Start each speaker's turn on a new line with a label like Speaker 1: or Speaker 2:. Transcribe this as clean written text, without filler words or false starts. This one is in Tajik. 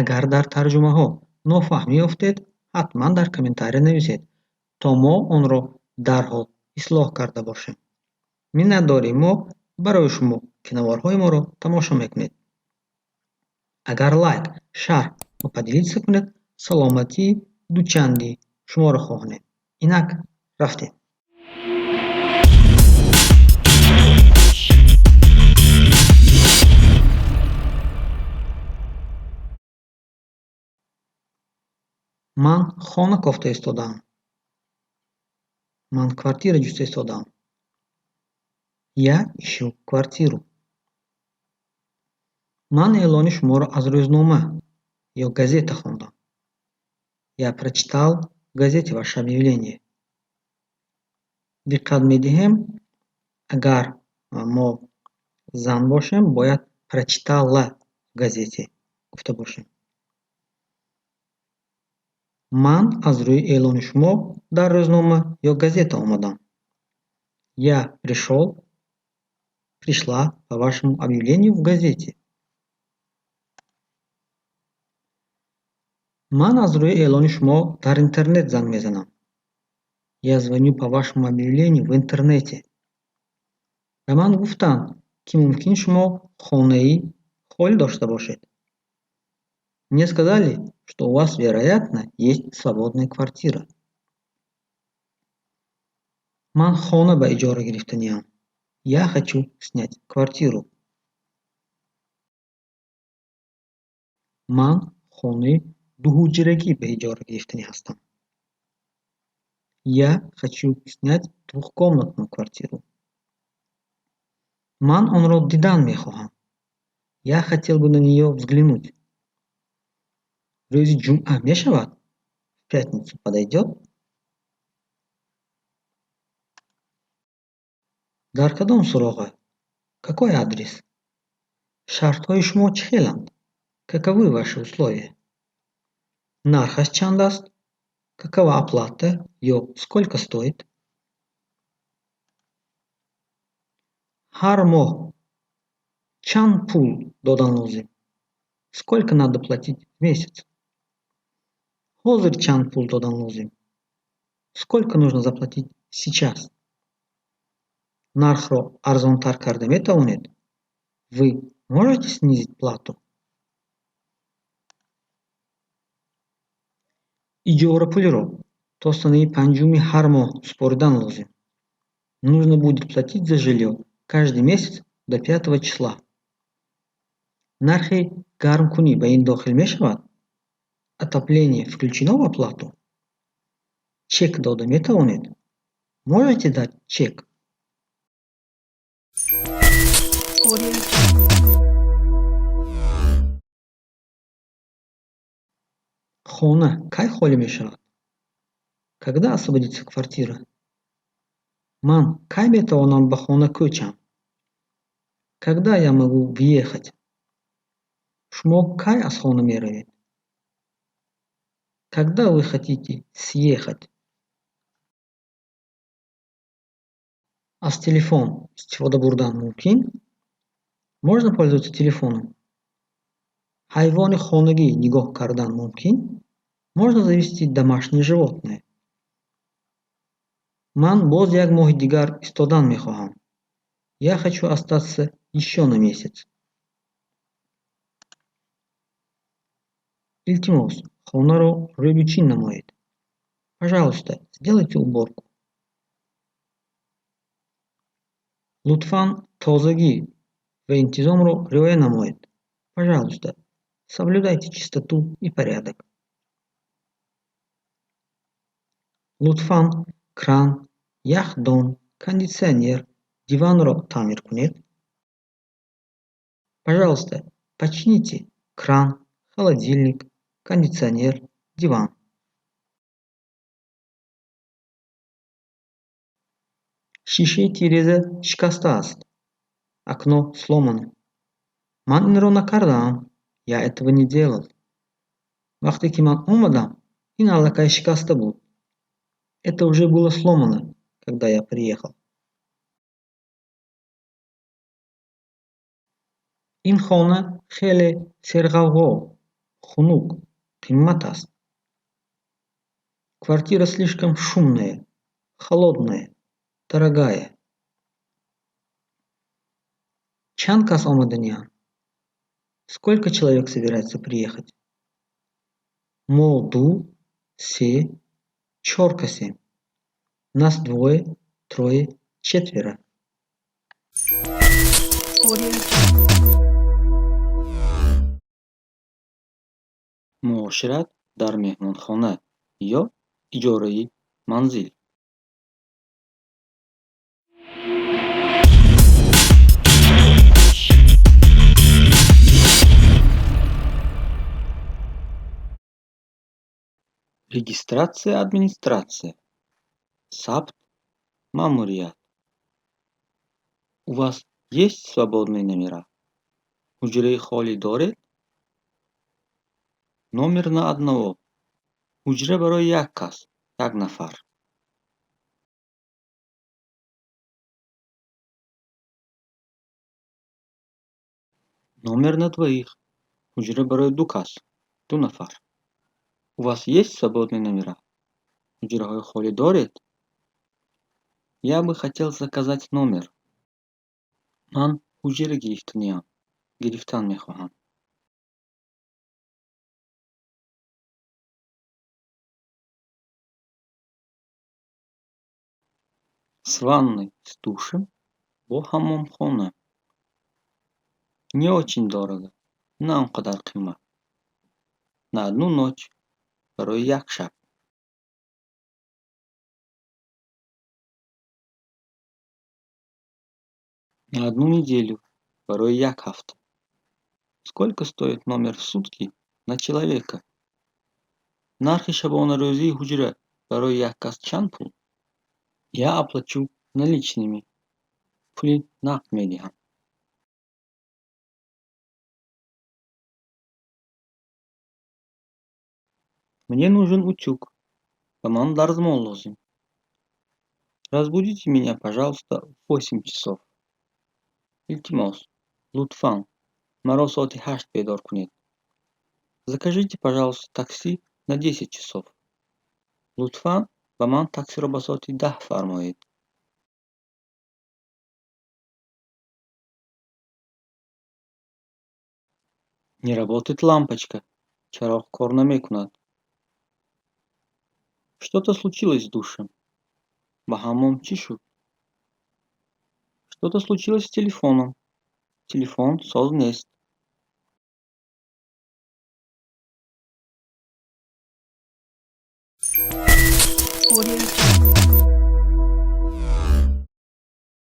Speaker 1: агар дар тарҷумаҳо нофаҳмӣ ёфтед, ҳатман дар комментария нависед, то мо онро дарҳол ислоҳ карда бошем. Миннат дорем, мо барои шумо киноварҳои моро тамошо мекунед. Агар лайк, шарҳ ва поделиться кунед, саломатии дучанди шуморо хоҳонем. Инак рафтем. Ман хона кофта истодаам. Ман квартира ҷуста истодаам. Я ищу квартиру. Ман эълони шуморо аз рӯзнома ё газета хондам. Я прочитал в газете ваше объявление. Диққат медиҳем, агар мо зан бошем, бояд прочитала в газете гуфта бошем. Ман аз рӯи эълони шумо дар рӯзнома ё газета омадам. Я пришла по вашему объявлению в газете. Ман аз рӯи эълони шумо дар интернет занг мезанам. Я звоню по вашему объявлению в интернете. Ба ман гуфтанд, ки мумкин шумо хонаи холӣ дошта бошед. Мне сказали, что у вас, вероятно, есть свободная квартира. Ман хона ба иҷора гирифтаниам. Я хочу снять квартиру. Ман хонаи дуҳуҷрагӣ ба иҷора гирифтанӣ ҳастам. Я хочу снять двухкомнатную квартиру. Ман онро дидан мехоҳам. Я хотел бы на неё взглянуть. Рӯзи ҷумъа мешавад? В пятницу подойдёт? Дар кадом суроға? Какой адрес? Шартҳои шумо чӣ хеланд? Каковы ваши условия? Нархаш чанд аст? Какова оплата ё сколько стоит? Ҳар моҳ чанд пул додан лозим? Сколько надо платить в месяц? Ҳозир чанд пул додан лозим? Сколько нужно заплатить сейчас? Нархро арзонтар карда метавонед? Вы можете снизить плату? Иҷора пулиро то санаи 5 ҳар моҳ супоридан лозим. Нужно будет платить за жилье каждый месяц до 5 числа. Нархи гармкунӣ ба ин дохил мешавад? Отопление включено в оплату? Чек дода метавонед? Можете дать чек? Хона кай холӣ мешавад? Когда освободится квартира? Ман кай метавонам ба хона кӯчам? Когда я могу въехать? Шумо кай аз хона меравед? Когда вы хотите съехать? Аз телефон истифода бурдан мумкин? Можно пользоваться телефоном? Ҳайвони хонагӣ нигоҳ кардан мумкин? Можно завести домашнее животное? Ман боз як моҳи дигар истодан мехоҳам. Я хочу остаться ещё на месяц. Илтимос, хонаро рӯйбичин намоед. Пожалуйста, сделайте уборку. Лутфан тозагӣ ва интизомро риоя намоед. Пожалуйста, соблюдайте чистоту и порядок. Лутфан кран, яхдон, кондитсионер, диванро таъмир кунед. Пожалуйста, почините кран, холодильник, кондитсионер, диван. Шишаи тиреза шикаста аст. Окно сломано. Ман инро накардаам. Я этого не делал. Вақте ки ман омадам, ин аллакай шикаста буд. Это уже было сломано, когда я приехал. Ин хона хеле серғавғо, Хунук qimmat است. Квартира слишком шумная, холодная, дорогая. Чанд кас омадениан? Сколько человек собирается приехать? Мо ду, се, чор касе. Нас двое, трое, четверо.
Speaker 2: معاشرت در مهمانخانه یا اجاره منزل. Регистрация, администрация. ثبت, мамурият. У вас есть свободные номера? حجره خالی دارید؟ номер на одного. حجره برای یک کس، یک نفر. номер на двоих. حجره برای دو کس، دو نفر. У вас есть свободные номера? حجره خالی دارید؟ Я бы хотел заказать номер. من حجره گرفتنیم. گرفتن میخواهم. С ванной, с душем, бо хаммомхона. Не очень дорого, не онқадар қимат. На одну ночь, барои як шаб. На одну неделю, барои як ҳафта. Сколько стоит номер в сутки на человека? нархи шабонарӯзии ҳуҷра барои як кас чанд пул? Я оплачу наличными. Пули нақд медиҳам. Мне нужен утюг. Ба ман дарзмон лозим. Разбудите меня, пожалуйста, в 8 часов. Илтимос, лутфан, маро соати 8 бедор кунед. Закажите, пожалуйста, такси на 10 часов. лутфан ба ман таксиро ба соати 10 фармоед. Не работает лампочка. Чароғ кор намекунад. Что-то случилось с душем. Ба ҳаммом чӣ шуд? Что-то случилось с телефоном. Телефон соз нест.